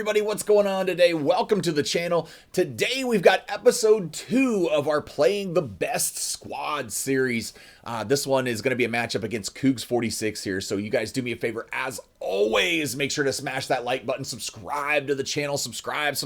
everybody, what's going on today? Welcome to the channel. Today we've got episode 2 of our Playing the Best Squad series. This one is going to be a matchup against KOOGS46 here, so you guys do me a favor, as always, make sure to smash that like button, subscribe to the channel, subscribe,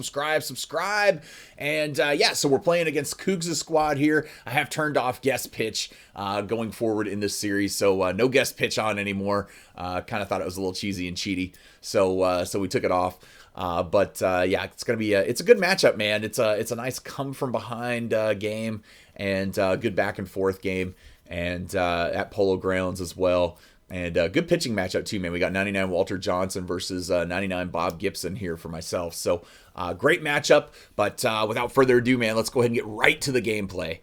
and yeah, so we're playing against KOOGS' squad here. I have turned off guest pitch going forward in this series, so no guest pitch on anymore. Kind of thought it was a little cheesy and cheaty, so we took it off. Yeah, it's gonna be it's a good matchup, man. It's a nice come from behind game, and good back and forth game, and at Polo Grounds as well. And good pitching matchup too, man. We got 99 Walter Johnson versus 99 Bob Gibson here for myself. So great matchup. But without further ado, man, let's go ahead and get right to the gameplay.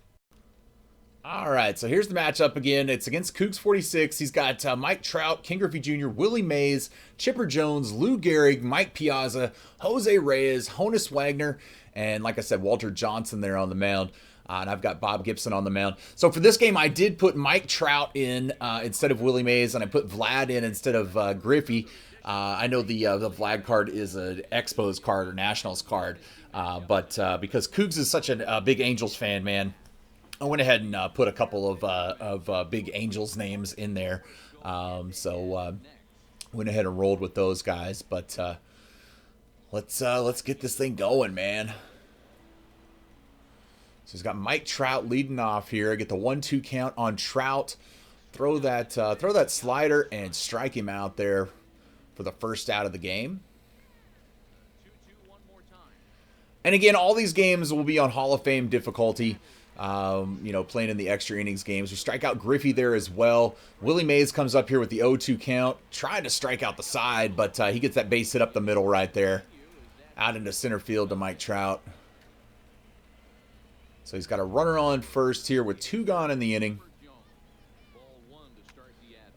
All right, so here's the matchup again. It's against KOOGS46. He's got Mike Trout, Ken Griffey Jr., Willie Mays, Chipper Jones, Lou Gehrig, Mike Piazza, Jose Reyes, Honus Wagner, and like I said, Walter Johnson there on the mound. And I've got Bob Gibson on the mound. So for this game, I did put Mike Trout in instead of Willie Mays, and I put Vlad in instead of Griffey. I know the Vlad card is an Expos card or Nationals card, but because Cougs is such a big Angels fan, man, I went ahead and put a couple of big Angels names in there. Went ahead and rolled with those guys. But let's get this thing going, man. So he's got Mike Trout leading off here. I get the 1-2 count on Trout. Throw that slider and strike him out there for the first out of the game. And again, all these games will be on Hall of Fame difficulty. Playing in the extra innings games. We strike out Griffey there as well. Willie Mays comes up here with the 0-2 count, trying to strike out the side, but he gets that base hit up the middle right there. Out into center field to Mike Trout. So he's got a runner on first here with 2 gone in the inning.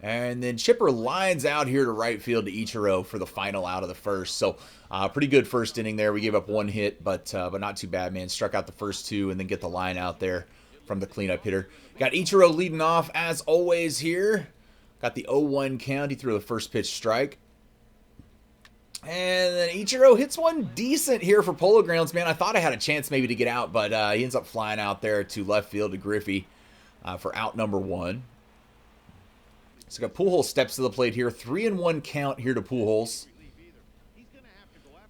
And then Chipper lines out here to right field to Ichiro for the final out of the first. So pretty good first inning there. We gave up 1 hit, but not too bad, man. Struck out the first 2 and then get the line out there from the cleanup hitter. Got Ichiro leading off as always here. Got the 0-1 count. He threw the first pitch strike. And then Ichiro hits one decent here for Polo Grounds, man. I thought I had a chance maybe to get out, but he ends up flying out there to left field to Griffey for out number 1. So got Pujols steps to the plate here. 3-1 count here to Pujols.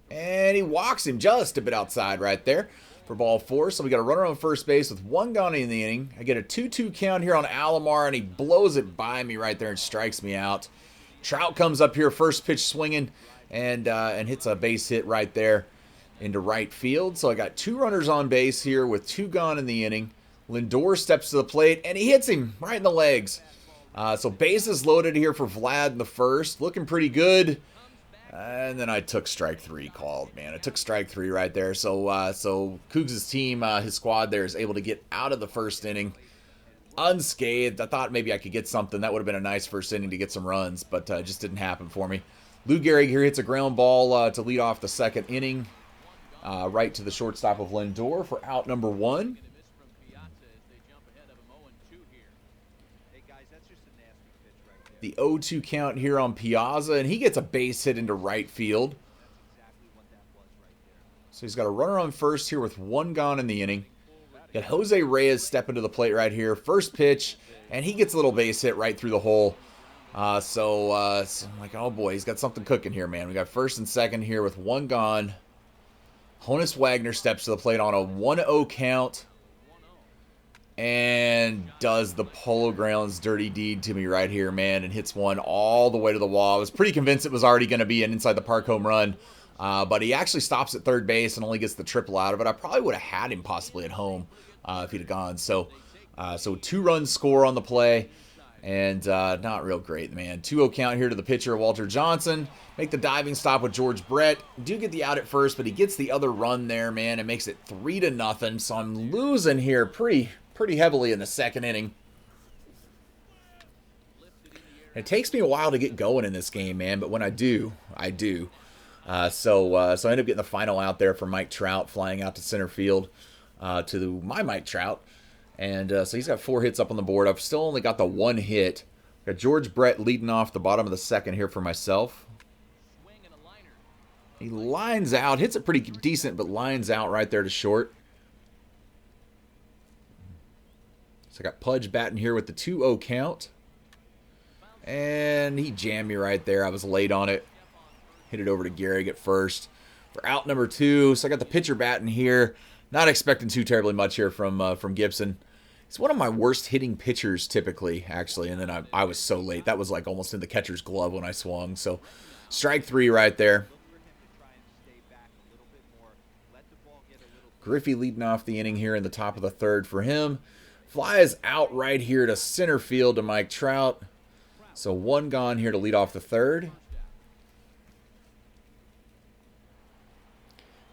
And he walks him just a bit outside right there for ball 4. So we got a runner on first base with 1 gone in the inning. I get a 2-2 count here on Alomar, and he blows it by me right there and strikes me out. Trout comes up here, first pitch swinging, and hits a base hit right there into right field. So I got 2 runners on base here with 2 gone in the inning. Lindor steps to the plate, and he hits him right in the legs. So bases loaded here for Vlad in the first. Looking pretty good. And then I took strike 3 called, man. I took strike 3 right there. So Cougs' team, his squad there, is able to get out of the first inning unscathed. I thought maybe I could get something. That would have been a nice first inning to get some runs, but it just didn't happen for me. Lou Gehrig here hits a ground ball to lead off the second inning. Right to the shortstop of Lindor for out number 1. The 0-2 count here on Piazza, and he gets a base hit into right field. So he's got a runner on first here with 1 gone in the inning. Got Jose Reyes stepping to the plate right here. First pitch, and he gets a little base hit right through the hole. So I'm like, oh boy, he's got something cooking here, man. We got first and second here with 1 gone. Honus Wagner steps to the plate on a 1-0 count. And does the Polo Grounds dirty deed to me right here, man, and hits one all the way to the wall. I was pretty convinced it was already going to be an inside the park home run, but he actually stops at third base and only gets the triple out of it. I probably would have had him possibly at home if he'd have gone. So 2-run score on the play, and not real great, man. 2-0 count here to the pitcher, Walter Johnson. Make the diving stop with George Brett. Do get the out at first, but he gets the other run there, man, and makes it 3-0. So I'm losing here pretty heavily in the second inning. It takes me a while to get going in this game, man, but when I do, I do. So I end up getting the final out there for Mike Trout, flying out to center field to my Mike Trout. And so he's got 4 hits up on the board. I've still only got the 1 hit. Got George Brett leading off the bottom of the second here for myself. He lines out, hits it pretty decent, but lines out right there to short. So I got Pudge batting here with the 2-0 count. And he jammed me right there. I was late on it. Hit it over to Gehrig at first for out number 2. So I got the pitcher batting here. Not expecting too terribly much here from Gibson. He's one of my worst hitting pitchers typically, actually. And then I was so late. That was like almost in the catcher's glove when I swung. So strike 3 right there. Griffey leading off the inning here in the top of the 3rd for him. Flies out right here to center field to Mike Trout. So 1 gone here to lead off the 3rd.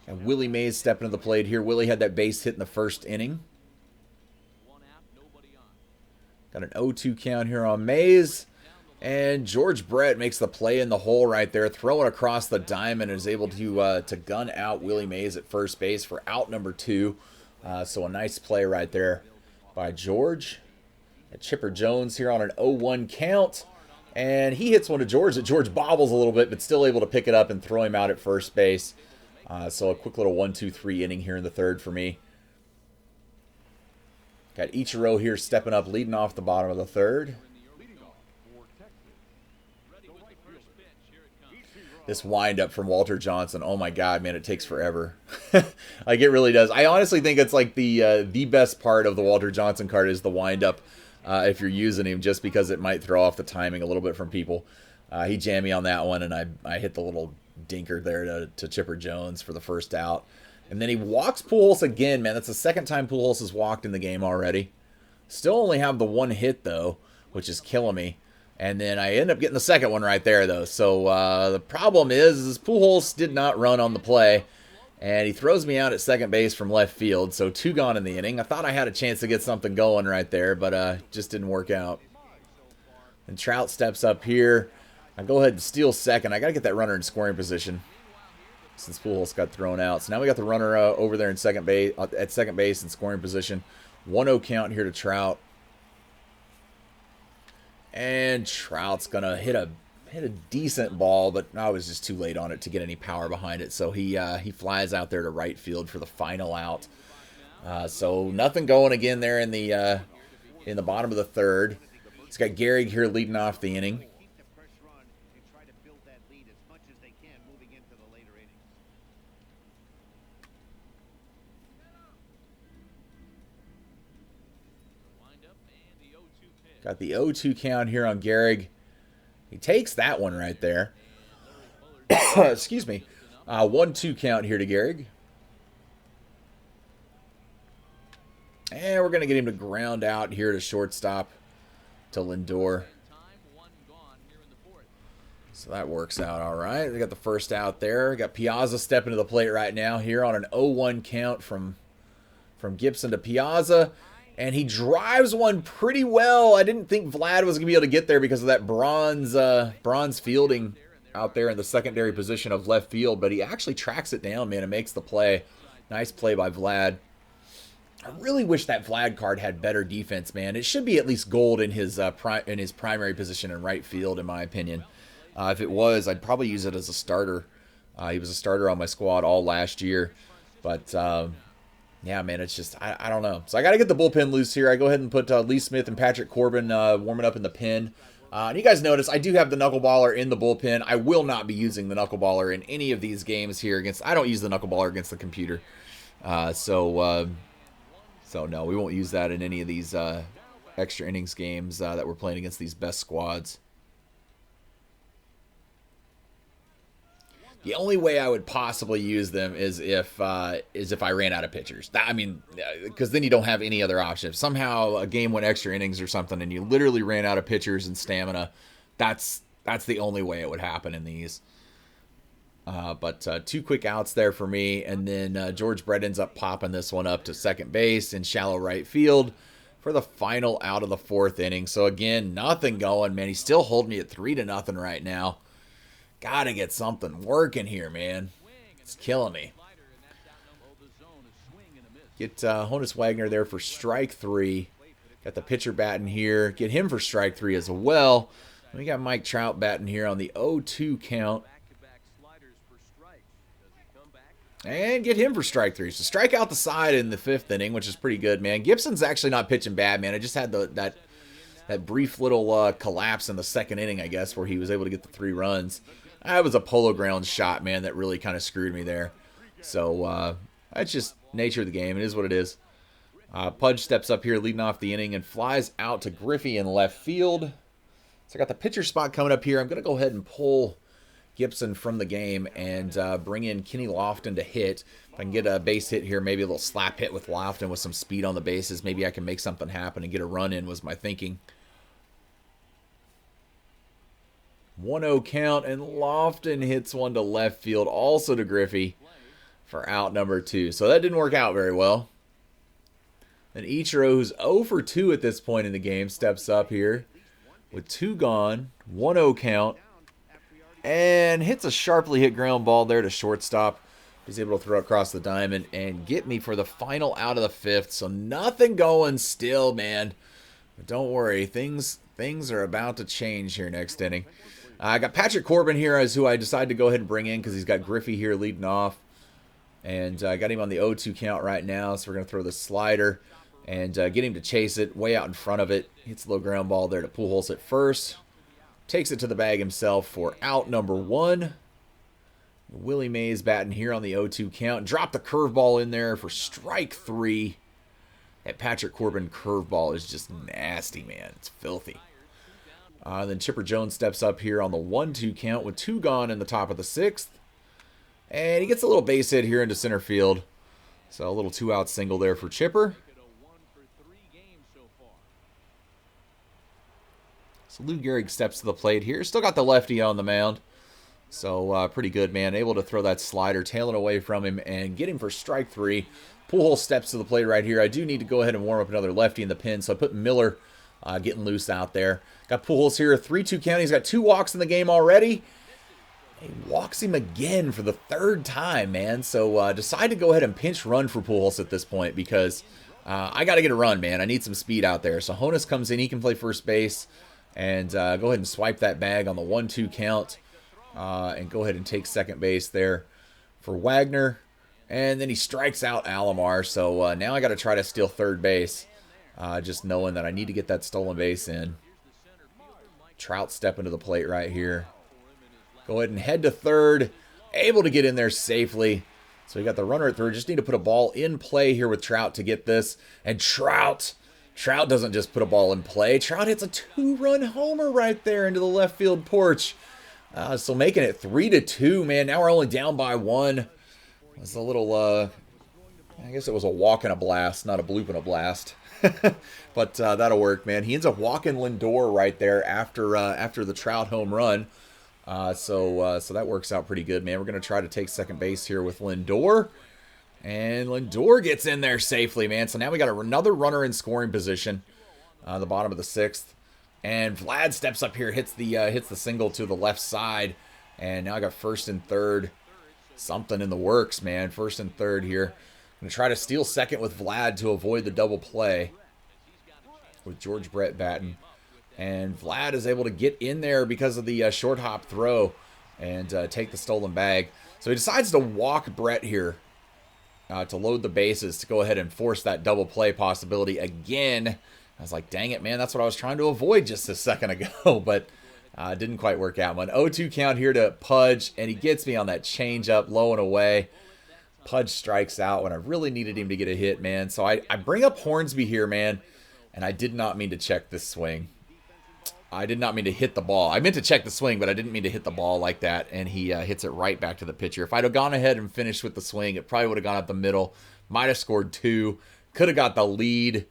And Willie Mays stepping to the plate here. Willie had that base hit in the 1st inning. Got an 0-2 count here on Mays. And George Brett makes the play in the hole right there. Throwing across the diamond and is able to gun out Willie Mays at first base for out number 2. So a nice play right there by George. And Chipper Jones here on an 0-1 count. And he hits one to George that George bobbles a little bit, but still able to pick it up and throw him out at first base. So a quick little 1-2-3 inning here in the 3rd for me. Got Ichiro here stepping up, leading off the bottom of the 3rd. This windup from Walter Johnson, oh my God, man, it takes forever. Like, it really does. I honestly think it's like the best part of the Walter Johnson card is the windup if you're using him, just because it might throw off the timing a little bit from people. He jammed me on that one, and I hit the little dinker there to Chipper Jones for the first out. And then he walks Pujols again, man. That's the 2nd time Pujols has walked in the game already. Still only have the 1 hit, though, which is killing me. And then I end up getting the 2nd one right there, though. So the problem is Pujols did not run on the play. And he throws me out at 2nd base from left field. So 2 gone in the inning. I thought I had a chance to get something going right there, but just didn't work out. And Trout steps up here. I go ahead and steal 2nd. I got to get that runner in scoring position since Pujols got thrown out. So now we got the runner over there in at 2nd base in scoring position. 1-0 count here to Trout. And Trout's going to hit a decent ball, but I was just too late on it to get any power behind it. So he flies out there to right field for the final out. So nothing going again there in the bottom of the 3rd. He's got Gehrig here leading off the inning. Got the 0-2 count here on Gehrig. He takes that one right there. Excuse me. 1-2 count here to Gehrig. And we're going to get him to ground out here to shortstop to Lindor. So that works out all right. We got the first out there. We got Piazza stepping to the plate right now here on an 0-1 count from Gibson to Piazza. And he drives one pretty well. I didn't think Vlad was going to be able to get there because of that bronze fielding out there in the secondary position of left field. But he actually tracks it down, man, and makes the play. Nice play by Vlad. I really wish that Vlad card had better defense, man. It should be at least gold in his primary position in right field, in my opinion. If it was, I'd probably use it as a starter. He was a starter on my squad all last year. But yeah, man, it's just, I don't know. So I got to get the bullpen loose here. I go ahead and put Lee Smith and Patrick Corbin warming up in the pen. And you guys notice I do have the knuckleballer in the bullpen. I will not be using the knuckleballer in any of these games here I don't use the knuckleballer against the computer. So no, we won't use that in any of these extra innings games that we're playing against these best squads. The only way I would possibly use them is if I ran out of pitchers. I mean, because then you don't have any other option. If somehow a game went extra innings or something and you literally ran out of pitchers and stamina, that's the only way it would happen in these. But 2 quick outs there for me, and then George Brett ends up popping this one up to 2nd base in shallow right field for the final out of the 4th inning. So again, nothing going, man. He's still holding me at 3-0 right now. Gotta get something working here, man. It's killing me. Get Honus Wagner there for strike 3. Got the pitcher batting here. Get him for strike 3 as well. We got Mike Trout batting here on the 0-2 count. And get him for strike 3. So strike out the side in the 5th inning, which is pretty good, man. Gibson's actually not pitching bad, man. I just had that brief little collapse in the 2nd inning, I guess, where he was able to get the 3 runs. That was a polo ground shot, man, that really kind of screwed me there. So that's just nature of the game. It is what it is. Pudge steps up here leading off the inning and flies out to Griffey in left field. So I got the pitcher spot coming up here. I'm going to go ahead and pull Gibson from the game and bring in Kenny Lofton to hit. If I can get a base hit here, maybe a little slap hit with Lofton with some speed on the bases, maybe I can make something happen and get a run in was my thinking. 1-0 count, and Lofton hits one to left field, also to Griffey for out number 2. So that didn't work out very well. Then Ichiro, who's 0 for 2 at this point in the game, steps up here with 2 gone, 1-0 count, and hits a sharply hit ground ball there to shortstop. He's able to throw across the diamond and get me for the final out of the 5th. So nothing going still, man. But don't worry, things are about to change here next inning. I got Patrick Corbin here as who I decided to go ahead and bring in because he's got Griffey here leading off. And I got him on the 0-2 count right now, so we're going to throw the slider and get him to chase it way out in front of it. Hits a little ground ball there to Pujols at first. Takes it to the bag himself for out number 1. Willie Mays batting here on the 0-2 count. Drop the curveball in there for strike 3. That Patrick Corbin curveball is just nasty, man. It's filthy. Then Chipper Jones steps up here on the 1-2 count with 2 gone in the top of the 6th. And he gets a little base hit here into center field. So a little 2-out single there for Chipper. So Lou Gehrig steps to the plate here. Still got the lefty on the mound. So pretty good, man. Able to throw that slider, tailing away from him, and get him for strike 3. Pujols steps to the plate right here. I do need to go ahead and warm up another lefty in the pen, so I put Miller getting loose out there. Got Pujols here, 3-2 count. He's got 2 walks in the game already. He walks him again for the 3rd time, man. So decide to go ahead and pinch run for Pujols at this point because I got to get a run, man. I need some speed out there. So Honus comes in. He can play first base. And go ahead and swipe that bag on the 1-2 count. And go ahead and take second base there for Wagner. And then he strikes out Alomar. So now I got to try to steal third base. Just knowing that I need to get that stolen base in. Trout stepping to the plate right here. Go ahead and head to third. Able to get in there safely. So you got the runner at third. Just need to put a ball in play here with Trout to get this. And Trout doesn't just put a ball in play. Trout hits a 2-run homer right there into the left field porch. So making it 3-2, man. Now we're only down by 1. It's a little, I guess it was a walk and a blast, not a bloop and a blast. But that'll work, man. He ends up walking Lindor right there after the Trout home run. So that works out pretty good, man. We're going to try to take second base here with Lindor. And Lindor gets in there safely, man. So now we got another runner in scoring position. The bottom of the 6th. And Vlad steps up here, hits the single to the left side. And now I got first and third. Something in the works, man. First and third here. I'm going to try to steal second with Vlad to avoid the double play. With George Brett batting. And Vlad is able to get in there because of the short hop throw. And take the stolen bag. So he decides to walk Brett here. To load the bases to go ahead and force that double play possibility again. I was like, dang it, man. That's what I was trying to avoid just a second ago. But didn't quite work out. 0-2 count here to Pudge. And he gets me on that changeup low and away. Pudge strikes out when I really needed him to get a hit, man. So I bring up Hornsby here, man. And I did not mean to check this swing. I did not mean to hit the ball. I meant to check the swing, but I didn't mean to hit the ball like that. And he hits it right back to the pitcher. If I'd have gone ahead and finished with the swing, it probably would have gone up the middle. Might have scored 2. Could have got the lead.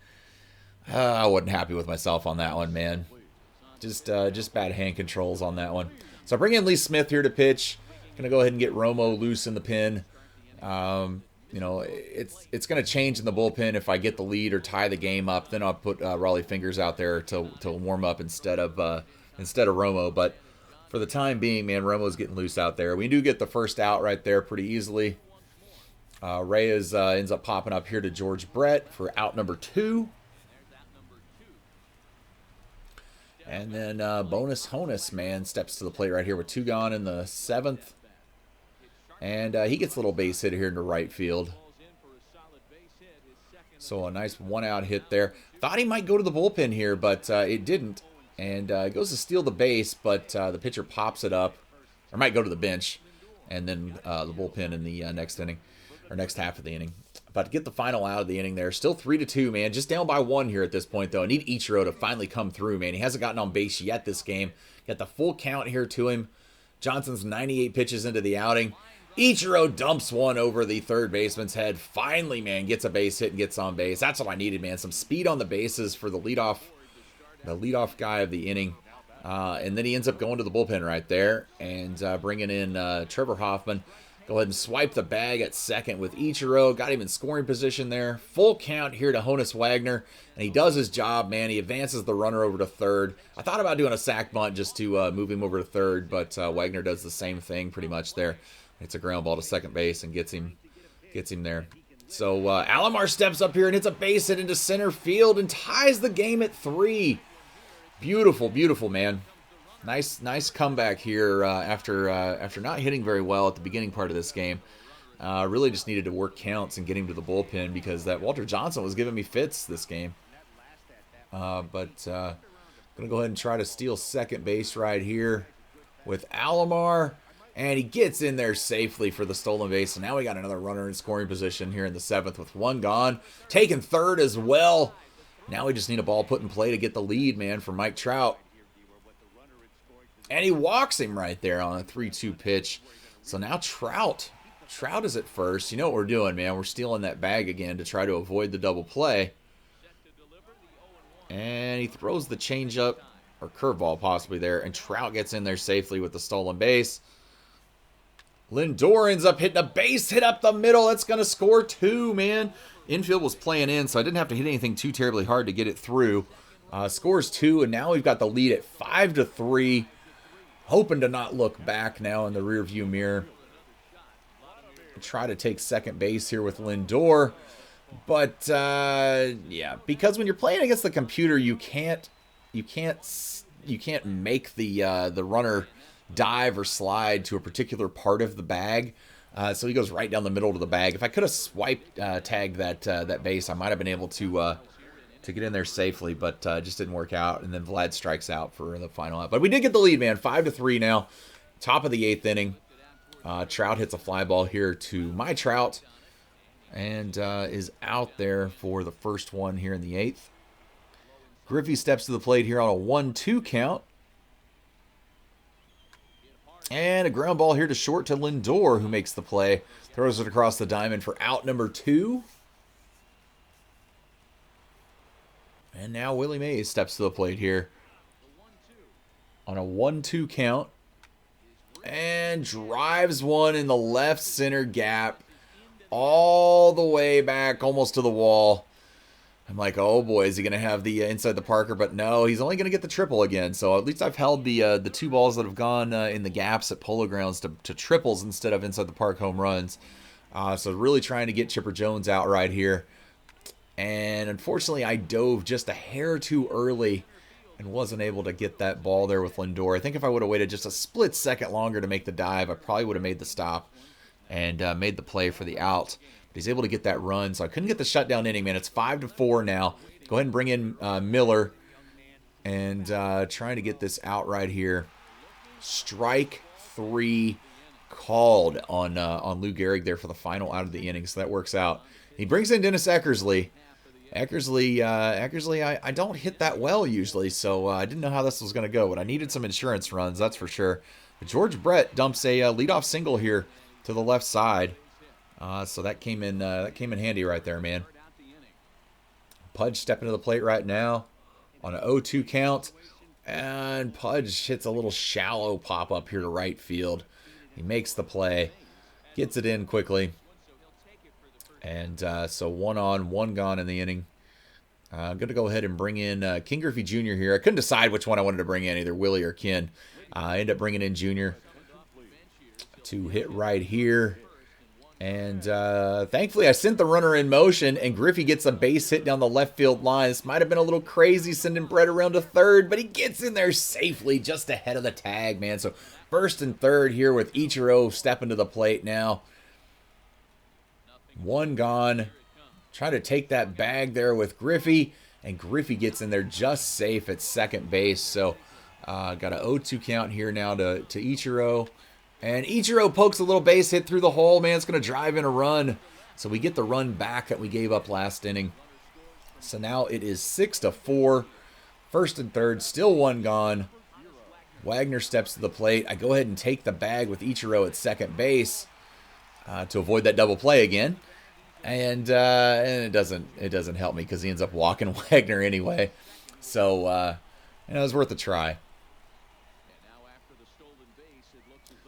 I wasn't happy with myself on that one, man. Just bad hand controls on that one. So I bring in Lee Smith here to pitch. Going to go ahead and get Romo loose in the pen. You know, it's going to change in the bullpen if I get the lead or tie the game up. Then I'll put Raleigh Fingers out there to warm up instead of Romo. But for the time being, man, Romo's getting loose out there. We do get the first out right there pretty easily. Reyes ends up popping up here to George Brett for out number 2. And then Bonus Honus, man, steps to the plate right here with 2 gone in the 7th. And he gets a little base hit here into right field. So a nice one-out hit there. Thought he might go to the bullpen here, but it didn't. And goes to steal the base, but the pitcher pops it up. Or might go to the bench. And then the bullpen in the next inning. Or next half of the inning. But to get the final out of the inning there. Still 3-2, man. Just down by 1 here at this point, though. I need Ichiro to finally come through, man. He hasn't gotten on base yet this game. Got the full count here to him. Johnson's 98 pitches into the outing. Ichiro dumps one over the third baseman's head. Finally, man, gets a base hit and gets on base. That's what I needed, man. Some speed on the bases for the leadoff guy of the inning. And then he ends up going to the bullpen right there and bringing in Trevor Hoffman. Go ahead and swipe the bag at second with Ichiro. Got him in scoring position there. Full count here to Honus Wagner. And he does his job, man. He advances the runner over to third. I thought about doing a sac bunt just to move him over to third, but Wagner does the same thing pretty much there. It's a ground ball to second base and gets him there. So Alomar steps up here and hits a base hit into center field and ties the game at 3. Beautiful, beautiful, man. Nice comeback here after not hitting very well at the beginning part of this game. Really just needed to work counts and get him to the bullpen because that Walter Johnson was giving me fits this game. But going to go ahead and try to steal second base right here with Alomar. And he gets in there safely for the stolen base. And now we got another runner in scoring position here in the 7th with 1 gone. Taking third as well. Now we just need a ball put in play to get the lead, man, for Mike Trout. And he walks him right there on a 3-2 pitch. So now Trout is at first. You know what we're doing, man. We're stealing that bag again to try to avoid the double play. And he throws the changeup, or curveball possibly there. And Trout gets in there safely with the stolen base. Lindor ends up hitting a base hit up the middle. That's going to score 2, man. Infield was playing in, so I didn't have to hit anything too terribly hard to get it through. Scores 2, and now we've got the lead at 5-3. Hoping to not look back now in the rearview mirror. Try to take second base here with Lindor. But, yeah, because when you're playing against the computer, you can't make the runner dive or slide to a particular part of the bag. So he goes right down the middle of the bag. If I could have swiped, tagged that base, I might have been able to get in there safely, but just didn't work out. And then Vlad strikes out for the final out. But we did get the lead, man. 5-3 now. Top of the 8th inning. Trout hits a fly ball here to my Trout and is out there for the first one here in the 8th. Griffey steps to the plate here on a 1-2 count. And a ground ball here to short to Lindor, who makes the play. Throws it across the diamond for out number 2. And now Willie Mays steps to the plate here on a 1-2 count. And drives one in the left center gap. All the way back, almost to the wall. I'm like, oh boy, is he going to have the inside the Parker? But no, he's only going to get the triple again. So at least I've held the 2 balls that have gone in the gaps at Polo Grounds to triples instead of inside the park home runs. So really trying to get Chipper Jones out right here. And unfortunately, I dove just a hair too early and wasn't able to get that ball there with Lindor. I think if I would have waited just a split second longer to make the dive, I probably would have made the stop and made the play for the out. He's able to get that run, so I couldn't get the shutdown inning, man. It's 5-4 now. Go ahead and bring in Miller and trying to get this out right here. Strike 3 called on Lou Gehrig there for the final out of the inning, so that works out. He brings in Dennis Eckersley. Eckersley, I don't hit that well usually, so I didn't know how this was going to go, but I needed some insurance runs, that's for sure. But George Brett dumps a leadoff single here to the left side. So that came in handy right there, man. Pudge stepping to the plate right now on an 0-2 count. And Pudge hits a little shallow pop-up here to right field. He makes the play. Gets it in quickly. And so 1 on, 1 gone in the inning. I'm going to go ahead and bring in King Griffey Jr. here. I couldn't decide which one I wanted to bring in, either Willie or Ken. I ended up bringing in Jr. to hit right here. And thankfully, I sent the runner in motion, and Griffey gets a base hit down the left field line. This might have been a little crazy sending Brett around to third, but he gets in there safely just ahead of the tag, man. So first and third here with Ichiro stepping to the plate now. One gone. Trying to take that bag there with Griffey, and Griffey gets in there just safe at second base. So got an 0-2 count here now to Ichiro. And Ichiro pokes a little base hit through the hole, man. It's going to drive in a run. So we get the run back that we gave up last inning. So now it is 6-4. First and third, still one gone. Wagner steps to the plate. I go ahead and take the bag with Ichiro at second base to avoid that double play again. And it doesn't help me because he ends up walking Wagner anyway. So it was worth a try.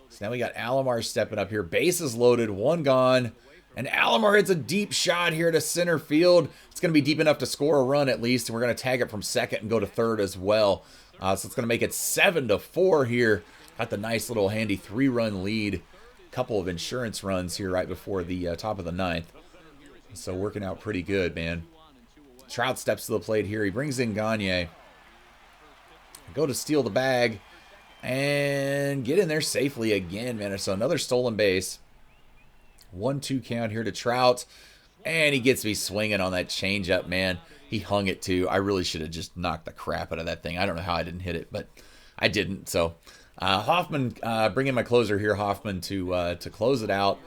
So now we got Alomar stepping up here. Bases loaded, one gone. And Alomar hits a deep shot here to center field. It's going to be deep enough to score a run at least. And we're going to tag it from second and go to third as well. So it's going to make it 7-4 here. Got the nice little handy 3-run lead. Couple of insurance runs here right before the top of the ninth. So working out pretty good, man. Trout steps to the plate here. He brings in Gagne. Go to steal the bag. And get in there safely again, man. So another stolen base. 1-2 count here to Trout. And he gets me swinging on that changeup, man. He hung it too. I really should have just knocked the crap out of that thing. I don't know how I didn't hit it, but I didn't. So Hoffman, bring in my closer here, Hoffman, to close it out.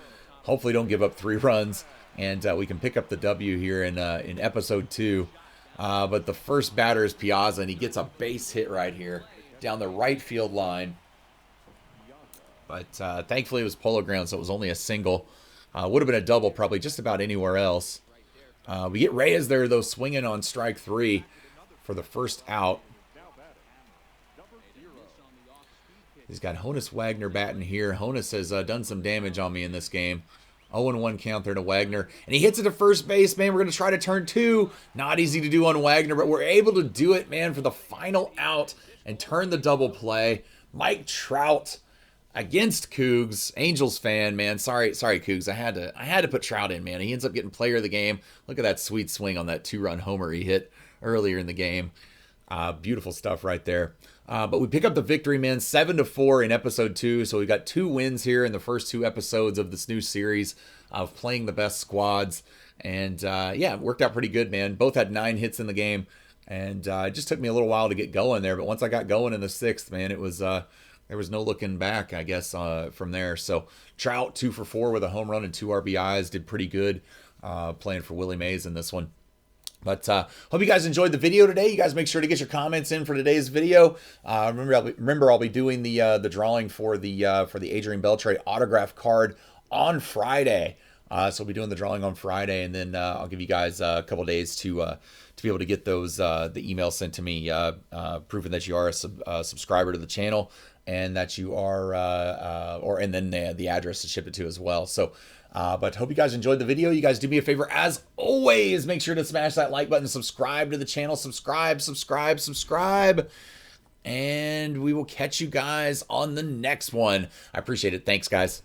Hopefully don't give up 3 runs. And we can pick up the W here in episode 2. But the first batter is Piazza, and he gets a base hit right here down the right field line. But thankfully it was polo ground, so it was only a single. Would have been a double probably just about anywhere else. We get Reyes there, though, swinging on strike 3 for the first out. He's got Honus Wagner batting here. Honus has done some damage on me in this game. 0-1 count there to Wagner. And he hits it to first base, man. We're going to try to turn 2. Not easy to do on Wagner, but we're able to do it, man, for the final out and turn the double play. Mike Trout against Cougs. Angels fan, man. Sorry, Cougs. I had to put Trout in, man. He ends up getting player of the game. Look at that sweet swing on that 2-run homer he hit earlier in the game. Beautiful stuff right there. But we pick up the victory, man, 7-4 in episode 2. So we got 2 wins here in the first 2 episodes of this new series of playing the best squads. And yeah, it worked out pretty good, man. Both had 9 hits in the game. And it just took me a little while to get going there. But once I got going in the 6th, man, it was there was no looking back, I guess, from there. So Trout 2 for 4 with a home run and 2 RBIs. Did pretty good playing for Willie Mays in this one. But hope you guys enjoyed the video today. You guys make sure to get your comments in for today's video. Remember, I'll be doing the drawing for the Adrian Beltre autograph card on Friday. So we'll be doing the drawing on Friday, and then I'll give you guys a couple days to be able to get those the email sent to me proving that you are a subscriber to the channel and that you are and then the address to ship it to as well. So. But hope you guys enjoyed the video. You guys do me a favor, as always, make sure to smash that like button, subscribe to the channel, subscribe, and we will catch you guys on the next one. I appreciate it. Thanks, guys.